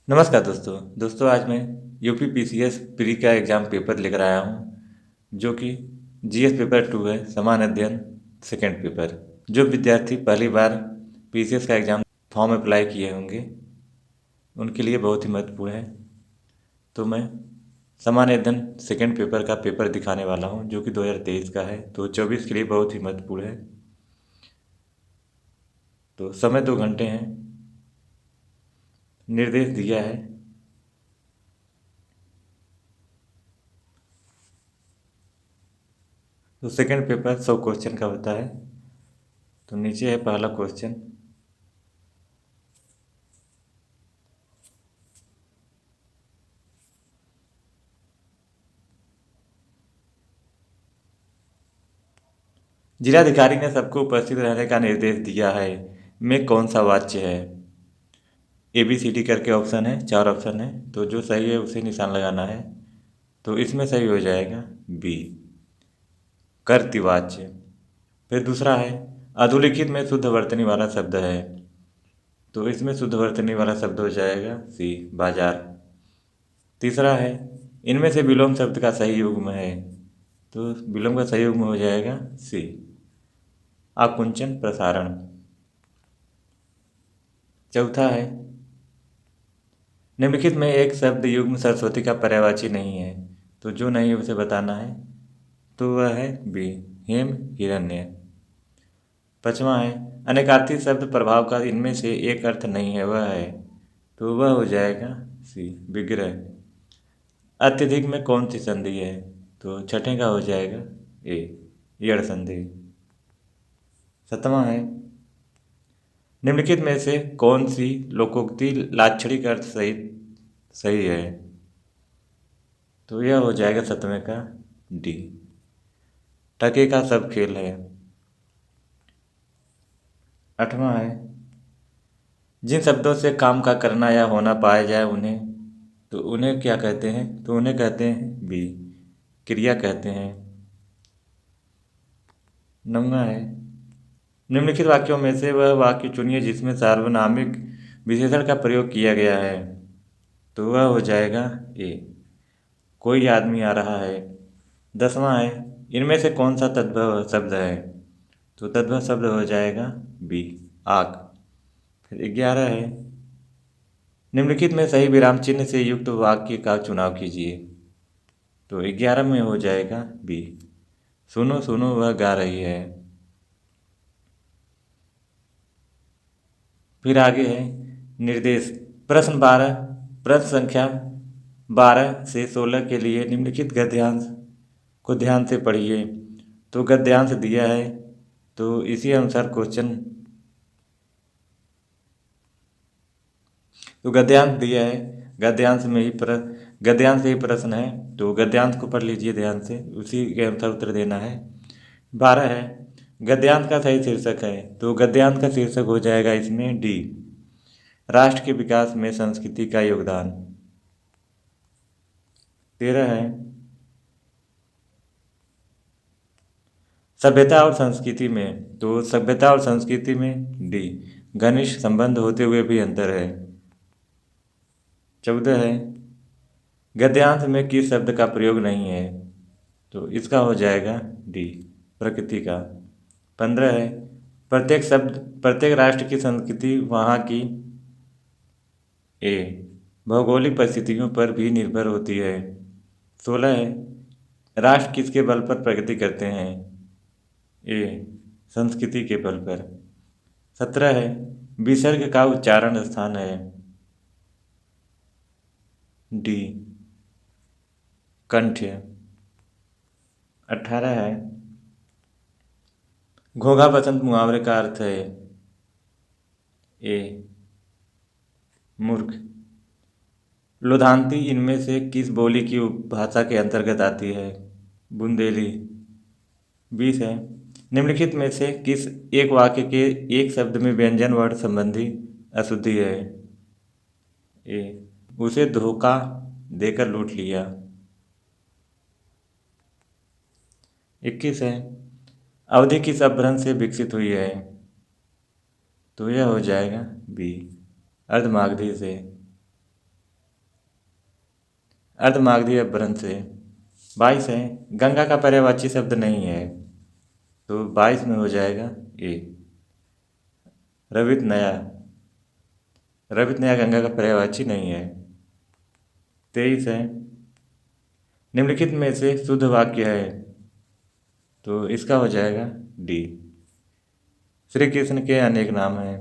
नमस्कार दोस्तों आज मैं यूपी पीसीएस प्री का एग्ज़ाम पेपर लेकर आया हूँ जो कि जीएस पेपर 2 है। समान अध्ययन सेकंड पेपर। जो विद्यार्थी पहली बार पीसीएस का एग्ज़ाम फॉर्म अप्लाई किए होंगे उनके लिए बहुत ही महत्वपूर्ण है। तो मैं समान अध्ययन सेकंड पेपर का पेपर दिखाने वाला हूँ जो कि 2023 का है, तो 24 के लिए बहुत ही महत्वपूर्ण है। तो समय 2 घंटे हैं। निर्देश दिया है। तो सेकंड पेपर 100 क्वेश्चन का होता है। तो नीचे है पहला क्वेश्चन। जिलाधिकारी ने सबको उपस्थित रहने का निर्देश दिया है में कौन सा वाच्य है? ABCD करके ऑप्शन है, 4 ऑप्शन है, तो जो सही है उसे निशान लगाना है। तो इसमें सही हो जाएगा बी, कर्तृवाच्य। फिर दूसरा है अधोलिखित में शुद्ध वर्तनी वाला शब्द है, तो इसमें शुद्ध वर्तनी वाला शब्द हो जाएगा सी, बाजार। तीसरा है इनमें से विलोम शब्द का सही युग्म है, तो विलोम का सही युग्म हो जाएगा सी, आकुंचन प्रसारण। चौथा है निम्नलिखित में एक शब्द युग्म सरस्वती का पर्यायवाची नहीं है, तो जो नहीं है उसे बताना है। तो वह है बी, हेम हिरण्य। पांचवा है अनेकार्थी शब्द प्रभाव का इनमें से एक अर्थ नहीं है, वह है, तो वह हो जाएगा सी, विग्रह। अत्यधिक में कौन सी संधि है? तो छठे का हो जाएगा ए, यड़ संधि। सातवां है निम्नलिखित में से कौन सी लोकोक्ति लाक्षणिक अर्थ सहित सही है? तो यह हो जाएगा सतवें का डी, टके का सब खेल है। आठवां है जिन शब्दों से काम का करना या होना पाया जाए उन्हें क्या कहते हैं? तो उन्हें कहते हैं बी, क्रिया कहते हैं। नौवां है निम्नलिखित वाक्यों में से वह वाक्य चुनिए जिसमें सार्वनामिक विशेषण का प्रयोग किया गया है, तो वह हो जाएगा ए, कोई आदमी आ रहा है। 10वां है इनमें से कौन सा तद्भव शब्द है? तो तद्भव शब्द हो जाएगा बी, आक। फिर 11 है निम्नलिखित में सही विराम चिन्ह से युक्त वाक्य का चुनाव कीजिए, तो 11 में हो जाएगा बी, सुनो सुनो वह गा रही है। फिर आगे है निर्देश। प्रश्न संख्या 12 से 16 के लिए निम्नलिखित गद्यांश को ध्यान से पढ़िए। तो गद्यांश दिया है, तो इसी अनुसार क्वेश्चन। तो गद्यांश दिया है, गद्यांश से ही प्रश्न है, तो गद्यांश को पढ़ लीजिए ध्यान से, उसी के अनुसार उत्तर देना है। 12 है गद्यांश का सही शीर्षक है, तो गद्यांश का शीर्षक हो जाएगा इसमें डी, राष्ट्र के विकास में संस्कृति का योगदान। 13 है सभ्यता और संस्कृति में, तो सभ्यता और संस्कृति में डी, घनिष्ठ संबंध होते हुए भी अंतर है। 14 है गद्यांश में किस शब्द का प्रयोग नहीं है? तो इसका हो जाएगा डी, प्रकृति का। 15 है प्रत्येक राष्ट्र की संस्कृति वहाँ की ए, भौगोलिक परिस्थितियों पर भी निर्भर होती है। 16 है राष्ट्र किसके बल पर प्रगति करते हैं? ए, संस्कृति के बल पर। 17 है विसर्ग का उच्चारण स्थान है, डी, कंठ। 18 है घोघा बसंत मुहावरे का अर्थ है ए, मूर्ख। लोधांती इनमें से किस बोली की उपभाषा के अंतर्गत आती है? बुंदेली। 20 है निम्नलिखित में से किस एक वाक्य के एक शब्द में व्यंजन वर्ण संबंधी अशुद्धि है? ए, उसे धोखा देकर लूट लिया। 21 है अवधि किस अपभ्रंश से विकसित हुई है? तो यह हो जाएगा बी, अर्धमागधी से। अर्धमागधी अपभ्रंश से। 22 है, गंगा का पर्यायवाची शब्द नहीं है, तो 22 में हो जाएगा ए। रवित नया, रवित नया गंगा का पर्यायवाची नहीं है। 23 है, निम्नलिखित में से शुद्ध वाक्य है, तो इसका हो जाएगा डी। श्री कृष्ण के अनेक नाम हैं।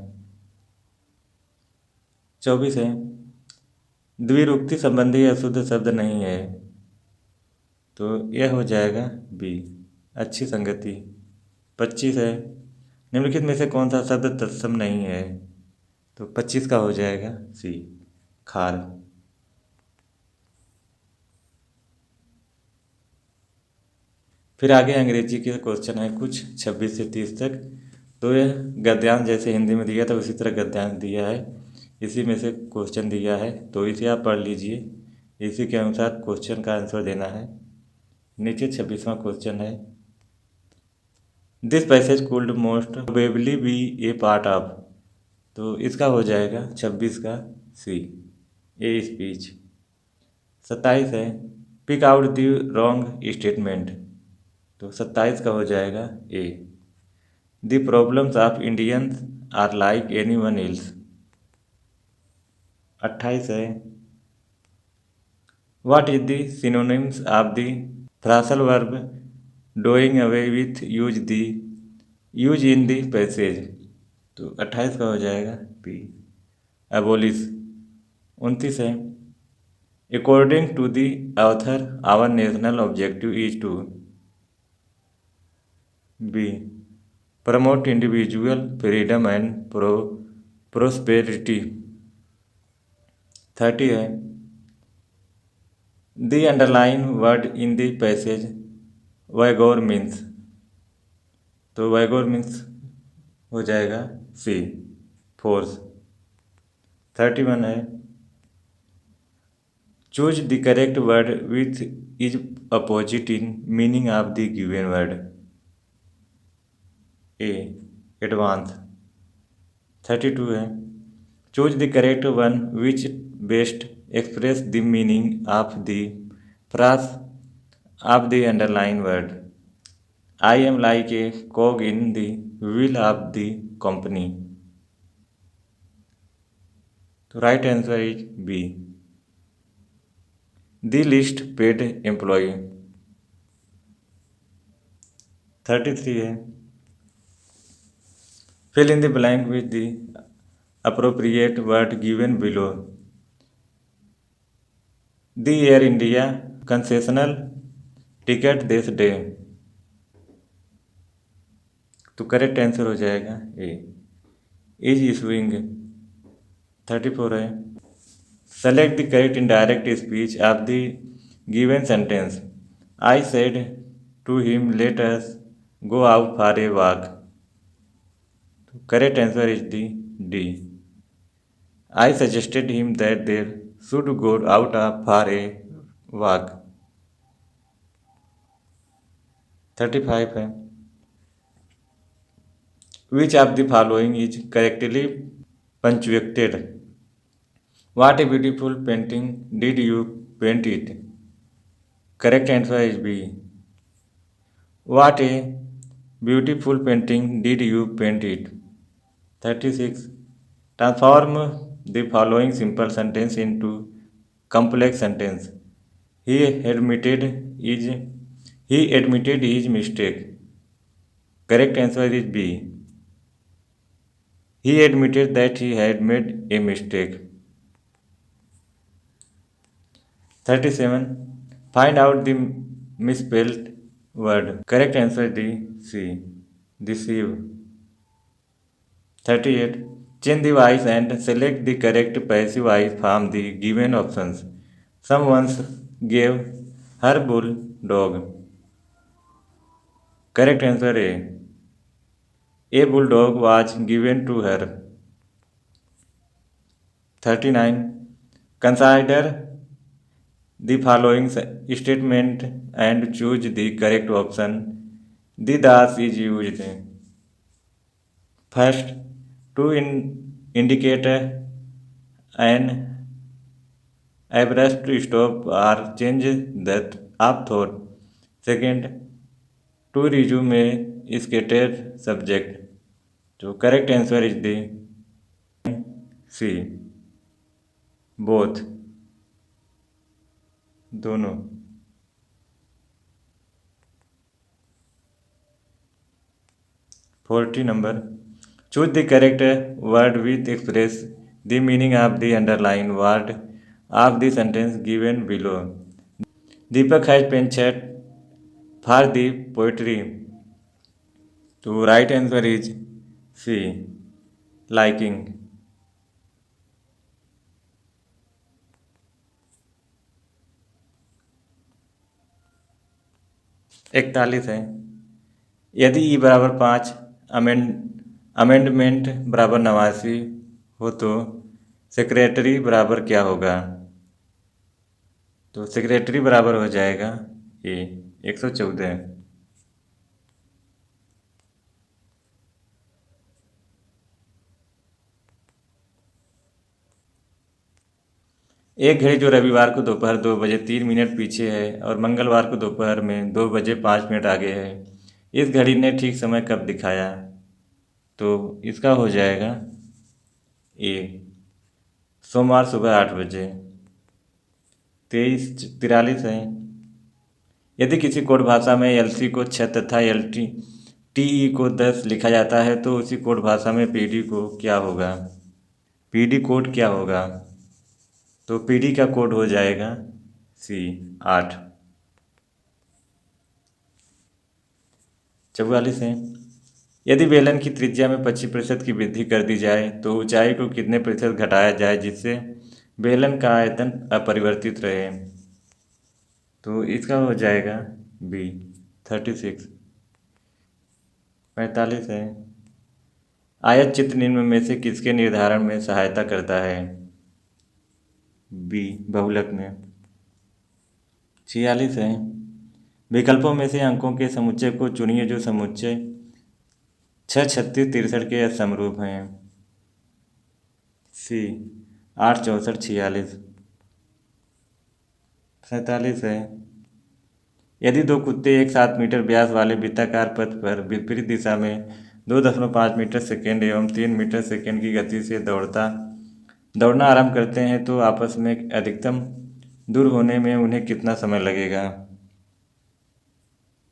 24 है, द्विरुक्ति संबंधी अशुद्ध शब्द नहीं है, तो यह हो जाएगा बी, अच्छी संगति। 25 है, निम्नलिखित में से कौन सा शब्द तत्सम नहीं है, तो 25 का हो जाएगा सी, खार। फिर आगे अंग्रेजी के क्वेश्चन है कुछ 26 से 30 तक। तो यह गद्यांश जैसे हिंदी में दिया था उसी तरह गद्यांश दिया है, इसी में से क्वेश्चन दिया है, तो इसे आप पढ़ लीजिए, इसी के अनुसार क्वेश्चन का आंसर देना है। नीचे 26वां क्वेश्चन है, this passage could most probably be A part of, तो इसका हो जाएगा 26 का सी, ए स्पीच। 27 है, pick out the wrong statement, तो 27 का हो जाएगा a, the problems of Indians are like any one else. 28 है, what is the synonyms of the phrasal verb doing away with use in the passage, तो 28 का हो जाएगा बी, एबोलिश। 29 है, according to the author our national objective is to be, promote individual freedom and prosperity. 30 है, the underline word in the passage vigour means, तो vigour means हो जाएगा c, force. 31 है, choose the correct word with is opposite in meaning of the given word, a, advance. 32 है, choose the correct one which best express the meaning of the phrase of the underline word, I am like a cog in the wheel of the company, तो right answer is b, the least paid employ. 33 है, fill in the blank with the appropriate word given below. The Air India concessional ticket this day, तो correct answer हो जाएगा A, is issuing. 34 है, select the correct indirect speech of the given sentence, I said to him let us go out for a walk, correct answer is the D, I suggested him that they should go out for a walk। 35 है, which of the following is correctly punctuated, what a beautiful painting did you paint it, correct answer is B, what a beautiful painting did you paint it। 36, transform the following simple sentence into complex sentence, he admitted his mistake, correct answer is B, he admitted that he had made a mistake। 37, find out the misspelled word, correct answer is C, deceive। 38, change the voice and select the correct passive voice from the given options, someone gave her bulldog, correct answer A bulldog was given to her। 39, consider the following statement and choose the correct option, the das is used first to indicate an arrest to stop or change that आप thought. Second, to resume a skated subject. तो correct answer is the c, both, दोनों। 40 number, choose the correct word with express the meaning of the underline word of the sentence given below. Deepak has penchant for the poetry. तो right answer is c, liking. 41 है, यदि ई बराबर 5 amendment बराबर 89 हो तो secretary बराबर क्या होगा। तो सेक्रेटरी बराबर हो जाएगा ए 114। एक घड़ी जो रविवार को दोपहर 2 बजे 3 मिनट पीछे है और मंगलवार को दोपहर में 2 बजे 5 मिनट आगे है, इस घड़ी ने ठीक समय कब दिखाया। तो इसका हो जाएगा ए सोमवार सुबह 8 बजे। 43 है, यदि किसी कोड भाषा में एलसी को 6 तथा एल टी को 10 लिखा जाता है तो उसी कोड भाषा में पीडी को क्या होगा। पीडी कोड क्या होगा। तो पीडी का कोड हो जाएगा सी 8। 44 है, यदि बेलन की त्रिज्या में 25% की वृद्धि कर दी जाए तो ऊंचाई को कितने प्रतिशत घटाया जाए जिससे बेलन का आयतन अपरिवर्तित रहे। तो इसका हो जाएगा बी 36। 45 है, आयत चित्र निम्न में से किसके निर्धारण में सहायता करता है। बी बहुलक में। 46 है, विकल्पों में से अंकों के समुच्चय को चुनिए जो समुच्चय 6, 36, 63 के समरूप हैं। सी 8, 64, 46। 47 है, यदि दो कुत्ते एक 7 मीटर व्यास वाले वृत्ताकार पथ पर विपरीत दिशा में 2.5 मीटर सेकेंड एवं 3 मीटर सेकेंड की गति से दौड़ना आरंभ करते हैं तो आपस में अधिकतम दूर होने में उन्हें कितना समय लगेगा।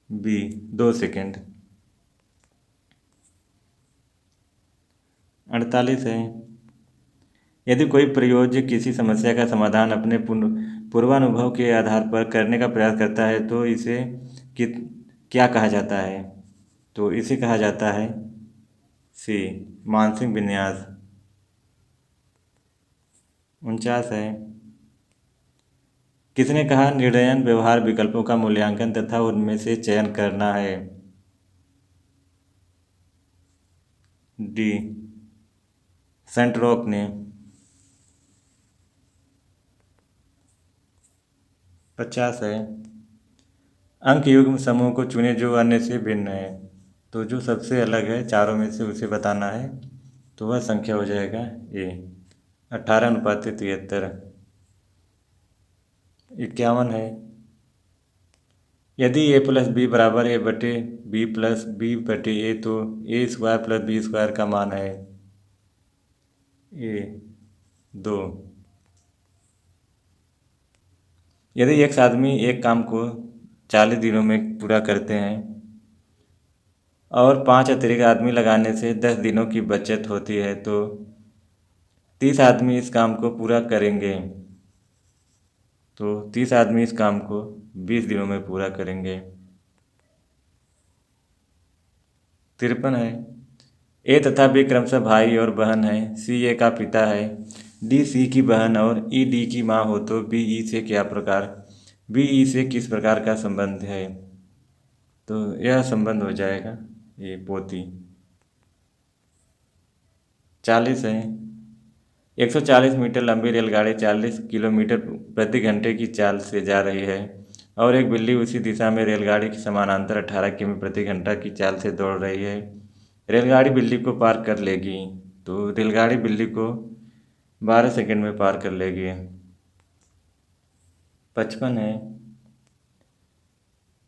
B 2 second. 48 है, यदि कोई प्रयोज्य किसी समस्या का समाधान अपने पूर्वानुभव के आधार पर करने का प्रयास करता है तो इसे क्या कहा जाता है। तो इसे कहा जाता है सी मानसिक विन्यास। 49 है, किसने कहा निर्णयन व्यवहार विकल्पों का मूल्यांकन तथा उनमें से चयन करना है। डी सेंट्रोक ने। 50 है, अंक युग्म समूह को चुने जो अन्य से भिन्न है। तो जो सबसे अलग है चारों में से उसे बताना है, तो वह संख्या हो जाएगा ए 18:73। 51 है, यदि ए प्लस बी बराबर ए बटे बी प्लस बी बटे ए तो ए स्क्वायर प्लस बी स्क्वायर का मान है ए 2। यदि एक आदमी एक काम को 40 दिनों में पूरा करते हैं और 5 अतिरिक्त आदमी लगाने से 10 दिनों की बचत होती है तो 30 आदमी इस काम को पूरा करेंगे। तो 30 आदमी इस काम को 20 दिनों में पूरा करेंगे। 53 है, ए तथा बी क्रमशः भाई और बहन है। सी ए का पिता है, डी सी की बहन और ई डी की माँ हो तो बी ई से किस प्रकार का संबंध है। तो यह संबंध हो जाएगा ये पोती। 40 है, 140 मीटर लंबी रेलगाड़ी 40 किलोमीटर प्रति घंटे की चाल से जा रही है और एक बिल्ली उसी दिशा में रेलगाड़ी के समानांतर 18 किमी प्रति घंटा की चाल से दौड़ रही है। रेलगाड़ी बिल्ली को पार कर लेगी। तो रेलगाड़ी बिल्ली को 12 सेकंड में पार कर लेगी। 55 है,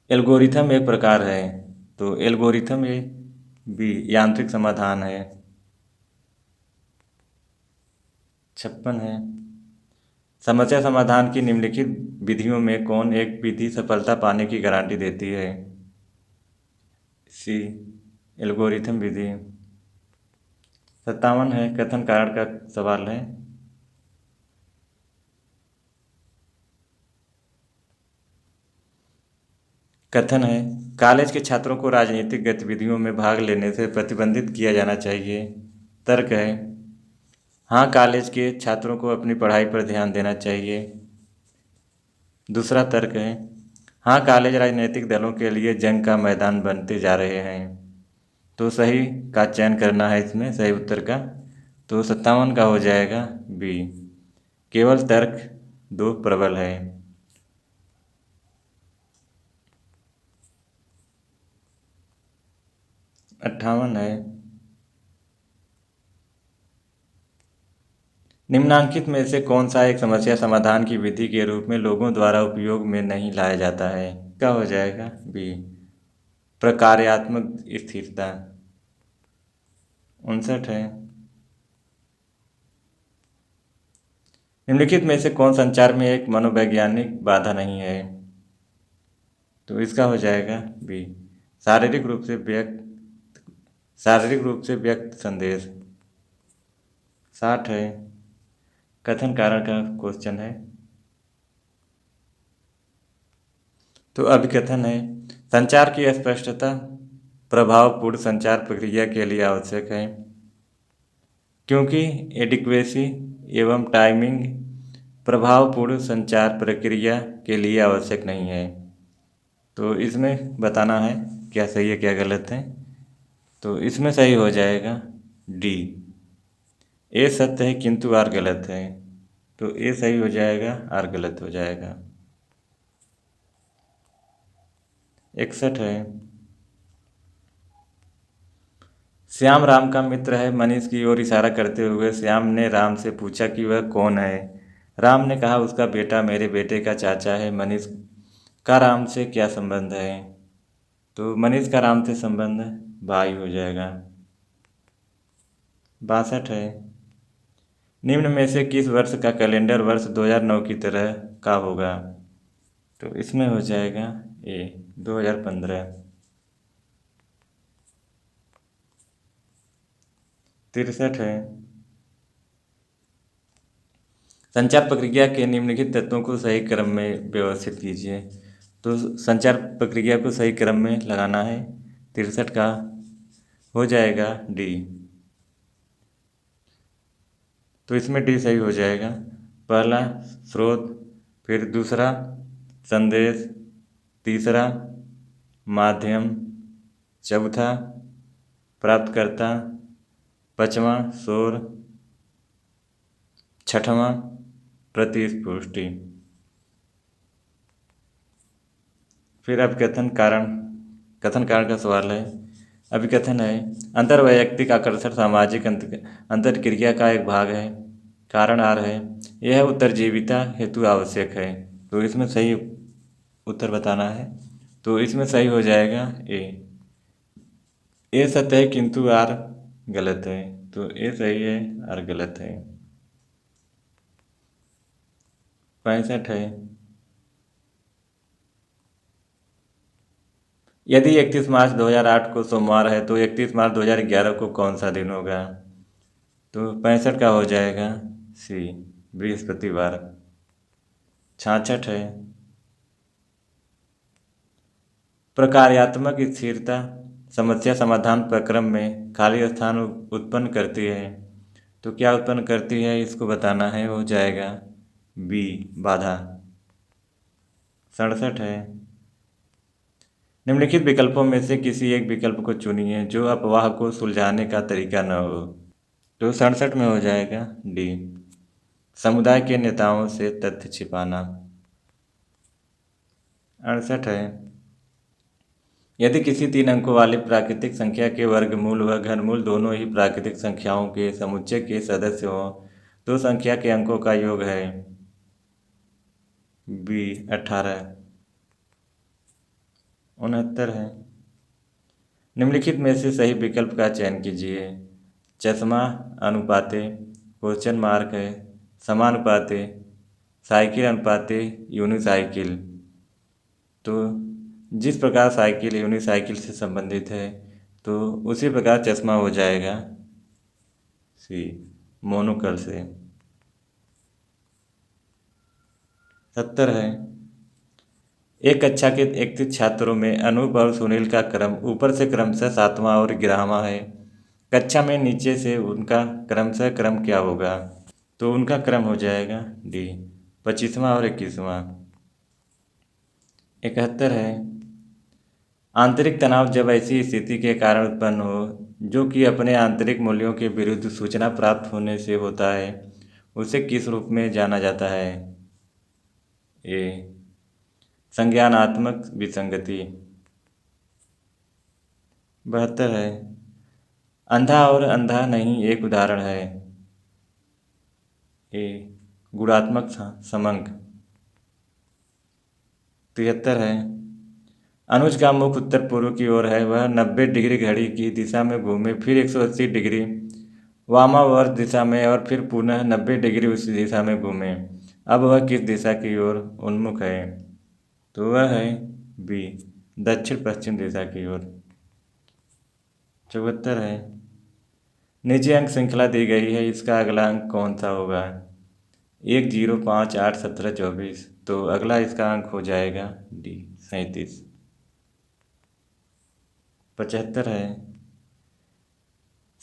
एल्गोरिथम एक प्रकार है, तो एल्गोरिथम ये बी यांत्रिक समाधान है। 56 है, समस्या समाधान की निम्नलिखित विधियों में कौन एक विधि सफलता पाने की गारंटी देती है? सी एल्गोरिथम विधि। 57 है, कथन कारण का सवाल है। कथन है, कॉलेज के छात्रों को राजनीतिक गतिविधियों में भाग लेने से प्रतिबंधित किया जाना चाहिए। तर्क है, हाँ, कॉलेज के छात्रों को अपनी पढ़ाई पर ध्यान देना चाहिए। दूसरा तर्क है, हाँ, कॉलेज राजनीतिक दलों के लिए जंग का मैदान बनते जा रहे हैं। तो सही का चयन करना है इसमें सही उत्तर का। तो 57 का हो जाएगा बी, केवल तर्क दो प्रबल है। 58 है, निम्नांकित में से कौन सा एक समस्या समाधान की विधि के रूप में लोगों द्वारा उपयोग में नहीं लाया जाता है? क्या हो जाएगा बी, प्रकार्यात्मक स्थिरता। 59 है, निम्नलिखित में से कौन संचार में एक मनोवैज्ञानिक बाधा नहीं है? तो इसका हो जाएगा बी, शारीरिक रूप से व्यक्त संदेश। 60 है, कथन कारण का क्वेश्चन है। तो अभिकथन है, संचार की स्पष्टता प्रभावपूर्ण संचार प्रक्रिया के लिए आवश्यक है, क्योंकि एडिक्वेसी एवं टाइमिंग प्रभावपूर्ण संचार प्रक्रिया के लिए आवश्यक नहीं है। तो इसमें बताना है क्या सही है क्या गलत है। तो इसमें सही हो जाएगा डी, ए सत्य है किंतु आर गलत है। तो ए सही हो जाएगा, आर गलत हो जाएगा। 61 है, श्याम राम का मित्र है। मनीष की ओर इशारा करते हुए श्याम ने राम से पूछा कि वह कौन है। राम ने कहा उसका बेटा मेरे बेटे का चाचा है। मनीष का राम से क्या संबंध है? तो मनीष का राम से संबंध भाई हो जाएगा। 62 है, निम्न में से किस वर्ष का कैलेंडर वर्ष 2009 की तरह का होगा? तो इसमें हो जाएगा ए, 2015। 63 है, संचार प्रक्रिया के निम्नलिखित तत्वों को सही क्रम में व्यवस्थित कीजिए। तो संचार प्रक्रिया को सही क्रम में लगाना है। 63 का हो जाएगा डी। तो इसमें डी सही हो जाएगा। पहला स्रोत, फिर दूसरा संदेश, तीसरा माध्यम, चौथा प्राप्तकर्ता, पाँचवां शोर, छठवां प्रतिपुष्टि। फिर अभिकथन कारण का सवाल है। अभिकथन है, अंतर्वैयक्तिक आकर्षण सामाजिक अंतर्क्रिया का एक भाग है। कारण आर है, यह उत्तरजीविता हेतु आवश्यक है। तो इसमें सही उत्तर बताना है। तो इसमें सही हो जाएगा ए सत्य है किंतु आर गलत है। तो ए सही है, आर गलत है। 65 है, यदि 31 मार्च 2008 को सोमवार है तो 31 मार्च 2011 को कौन सा दिन होगा? तो 65 का हो जाएगा सी, बृहस्पतिवार। 66 है, प्रकार्यात्मक स्थिरता समस्या समाधान प्रक्रम में खाली स्थान उत्पन्न करती है। तो क्या उत्पन्न करती है इसको बताना है, हो जाएगा बी, बाधा। 67 है, निम्नलिखित विकल्पों में से किसी एक विकल्प को चुनिए जो अपवाह को सुलझाने का तरीका न हो। तो 67 में हो जाएगा डी, समुदाय के नेताओं से तथ्य छिपाना। 68 है, यदि किसी 3 अंकों वाली प्राकृतिक संख्या के वर्गमूल व घनमूल दोनों ही प्राकृतिक संख्याओं के समुच्चय के सदस्य हों तो संख्या के अंकों का योग है बी 18। 69 है। निम्नलिखित में से सही विकल्प का चयन कीजिए। चश्मा, अनुपाते, क्वेश्चन मार्क है, समानुपाते, साइकिल अनुपाते, यूनिसाइकिल। तो जिस प्रकार साइकिल यूनिसाइकिल से संबंधित है तो उसी प्रकार चश्मा हो जाएगा सी, मोनोकल से। 70 है। एक कक्षा के 31 छात्रों में अनूप और सुनील का क्रम ऊपर से क्रमशः 7वां और 11वां है। कक्षा में नीचे से उनका क्रमशः क्रम क्या होगा? तो उनका क्रम हो जाएगा डी, 25वां और 21वां। 71 है। आंतरिक तनाव जब ऐसी स्थिति के कारण उत्पन्न हो जो कि अपने आंतरिक मूल्यों के विरुद्ध सूचना प्राप्त होने से होता है, उसे किस रूप में जाना जाता है? ए, संज्ञानात्मक विसंगति। 72 है। अंधा और अंधा नहीं एक उदाहरण है। ए, गुणात्मक समंक। 73 है। अनुज का मुख उत्तर पूर्व की ओर है, वह 90 डिग्री घड़ी की दिशा में घूमे, फिर 180 डिग्री वामावर्त दिशा में और फिर पुनः 90 डिग्री उसी दिशा में घूमे। अब वह किस दिशा की ओर उन्मुख है? तो वह है बी, दक्षिण पश्चिम दिशा की ओर। 74 है। निजी अंक श्रृंखला दी गई है, इसका अगला अंक कौन सा होगा? 1, 0, 5, 8, 17, 24। तो अगला इसका अंक हो जाएगा डी, 37। 75 है।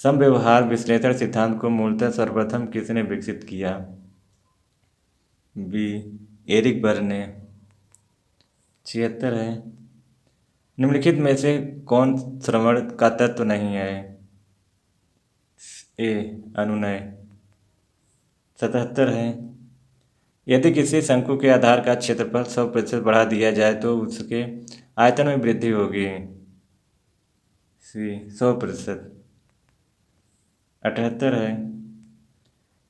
समव्यवहार विश्लेषण सिद्धांत को मूलतः सर्वप्रथम किसने विकसित किया? बी, एरिक बर्न ने। 76 है। निम्नलिखित में से कौन श्रवण का तत्व नहीं है? ए, अनुनय। 77 है। यदि किसी शंकु के आधार का क्षेत्रफल 100% बढ़ा दिया जाए तो उसके आयतन में वृद्धि होगी। सी, 100%। 78 है।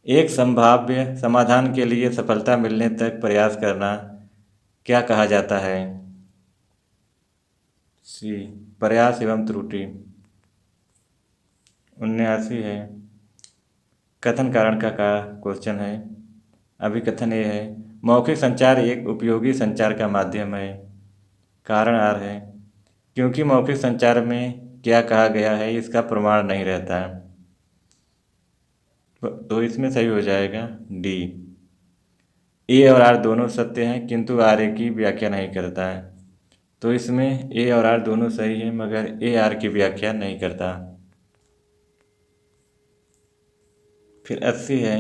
एक संभाव्य समाधान के लिए सफलता मिलने तक प्रयास करना क्या कहा जाता है? सी, प्रयास एवं त्रुटि। 79 है। कथन कारण का क्वेश्चन है। अभी कथन ये है, मौखिक संचार एक उपयोगी संचार का माध्यम है। कारण आर है, क्योंकि मौखिक संचार में क्या कहा गया है इसका प्रमाण नहीं रहता है। तो इसमें सही हो जाएगा डी, ए और आर दोनों सत्य हैं किंतु आर ए की व्याख्या नहीं करता है। तो इसमें ए और आर दोनों सही है मगर ए आर की व्याख्या नहीं करता। फिर 80 है।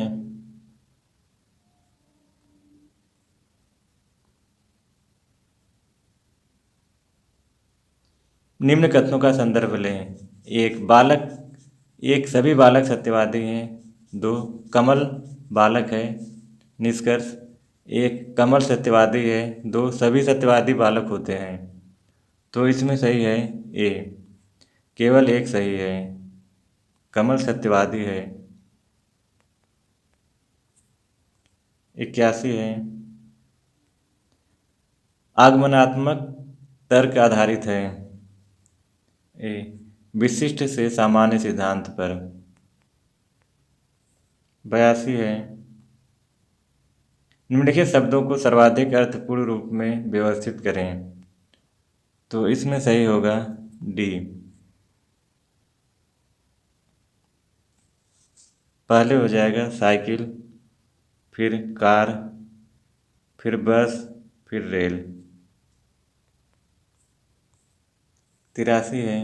निम्न कथनों का संदर्भ लें। सभी बालक सत्यवादी हैं। 2, कमल बालक है। निष्कर्ष, 1, कमल सत्यवादी है। 2, सभी सत्यवादी बालक होते हैं। तो इसमें सही है ए, केवल एक सही है, कमल सत्यवादी है। 81 है। आगमनात्मक तर्क आधारित है। ए, विशिष्ट से सामान्य सिद्धांत पर। 82 है। निम्नलिखित शब्दों को सर्वाधिक अर्थपूर्ण रूप में व्यवस्थित करें। तो इसमें सही होगा डी, पहले हो जाएगा साइकिल, फिर कार, फिर बस, फिर रेल। 83 है।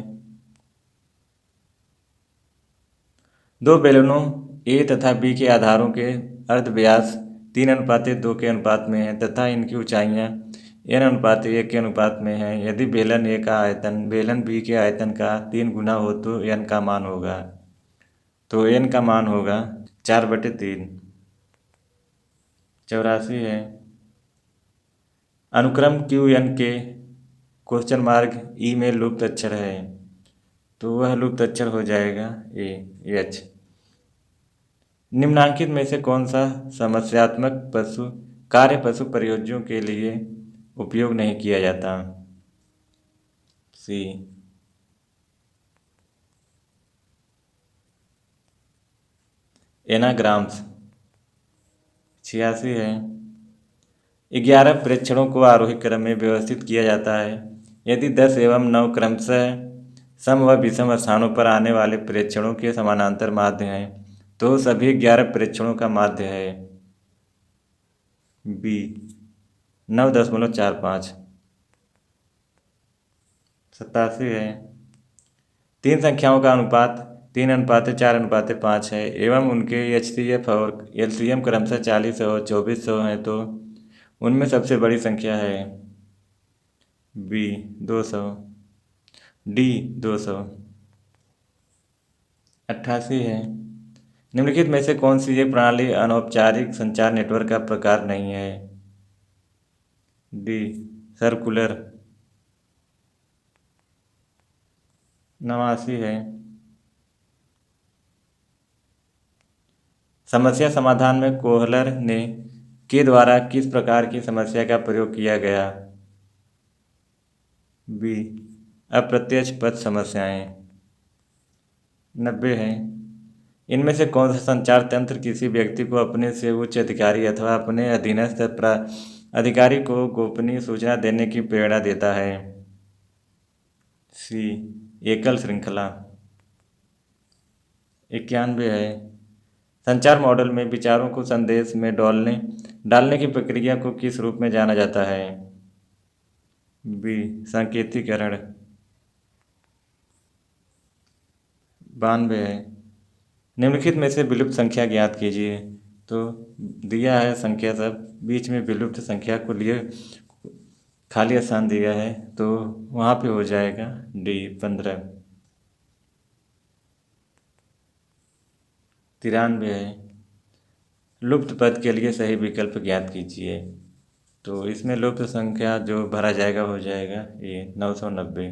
दो बेलनों ए तथा बी के आधारों के अर्धव्यास 3:2 के अनुपात में है तथा इनकी ऊंचाइयां n/1 के अनुपात में है। यदि बेलन ए का आयतन बेलन बी के आयतन का 3 गुना हो तो n का मान होगा। तो n का मान होगा 4/3। 84 है। अनुक्रम QN के क्वेश्चन मार्क ई में लुप्त अक्षर है। तो वह लुप्त अक्षर हो जाएगा ए, एच। निम्नांकित में से कौन सा समस्यात्मक पशु कार्य पशु प्रयोजनों के लिए उपयोग नहीं किया जाता। सी। एनाग्राम्स। 86 है। 11 प्रेक्षणों को आरोही क्रम में व्यवस्थित किया जाता है। यदि 10 एवं 9 क्रमशः सम व विषम स्थानों पर आने वाले प्रेक्षणों के समानांतर माध्य हैं तो सभी 11 प्रेक्षणों का माध्य है बी 9.45। 87 है। 3 संख्याओं का अनुपात 3:4:5 है एवं उनके HCF और LCM क्रमशः 40 और 2400 हैं तो उनमें सबसे बड़ी संख्या है बी 200। डी 200। 88 है। निम्नलिखित में से कौन सी एक प्रणाली अनौपचारिक संचार नेटवर्क का प्रकार नहीं है? D circular. 89 है। समस्या समाधान में कोहलर ने के द्वारा किस प्रकार की समस्या का प्रयोग किया गया? बी अप्रत्यक्ष पथ समस्याएं। 90 है। इनमें से कौन सा संचार तंत्र किसी व्यक्ति को अपने से उच्च अधिकारी अथवा अपने अधीनस्थ अधिकारी को गोपनीय सूचना देने की प्रेरणा देता है? सी एकल श्रृंखला। 91 है। संचार मॉडल में विचारों को संदेश में डालने की प्रक्रिया को किस रूप में जाना जाता है? बी सांकेतिकरण। 92 है। निम्नलिखित में से विलुप्त संख्या ज्ञात कीजिए। तो दिया है संख्या सब, बीच में विलुप्त संख्या को लिए खाली स्थान दिया है तो वहाँ पे हो जाएगा डी 15। 93 है। लुप्त पद के लिए सही विकल्प ज्ञात कीजिए। तो इसमें लुप्त संख्या जो भरा जाएगा हो जाएगा ये 990।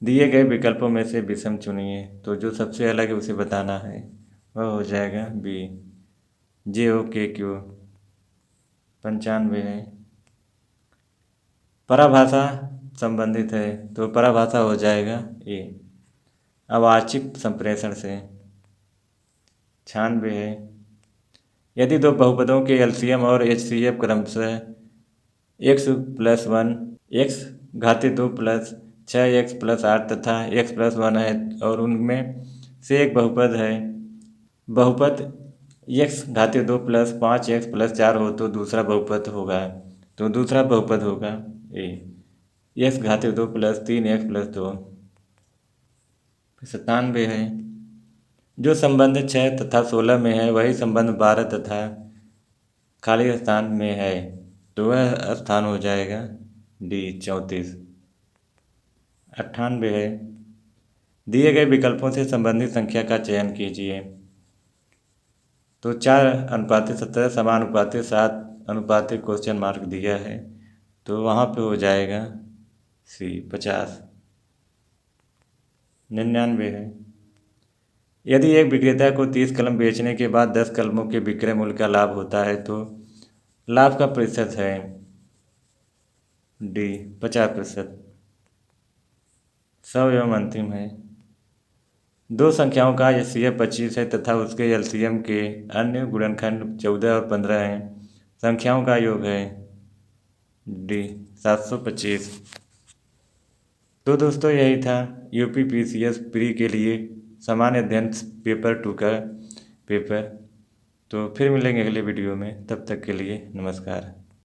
दिए गए विकल्पों में से विषम चुनिए तो जो सबसे अलग है उसे बताना है, वह हो जाएगा बी JOKQ। 95 है। पराभाषा संबंधित है तो पराभाषा हो जाएगा ए अवाचिक संप्रेषण से। 96 है। यदि दो बहुपदों के LCM और HCF क्रमशः x+1 x⁻2 + 6x + 8 तथा x+1 है और उनमें से एक बहुपद है, बहुपद x⁻2 + 5x + 4 हो तो दूसरा बहुपद होगा। तो दूसरा बहुपद होगा ए x⁻2 + 3x + 2। 97 है। जो संबंध 6 तथा 16 में है वही संबंध 12 तथा खाली स्थान में है तो वह स्थान हो जाएगा डी 34। 98 है। दिए गए विकल्पों से संबंधित संख्या का चयन कीजिए। तो 4:17 समानुपाती 7:? दिया है तो वहाँ पे हो जाएगा सी 50। 99 है। यदि एक विक्रेता को 30 कलम बेचने के बाद 10 कलमों के विक्रय मूल्य का लाभ होता है तो लाभ का प्रतिशत है डी 50%। 100 एवं अंतिम है। दो संख्याओं का HCF 25 है तथा उसके LCM के अन्य गुणनखंड 14 और 15 हैं। संख्याओं का योग है डी 725। तो दोस्तों यही था UP PCS प्री के लिए सामान्य अध्ययन पेपर 2 का पेपर। तो फिर मिलेंगे अगले वीडियो में, तब तक के लिए नमस्कार।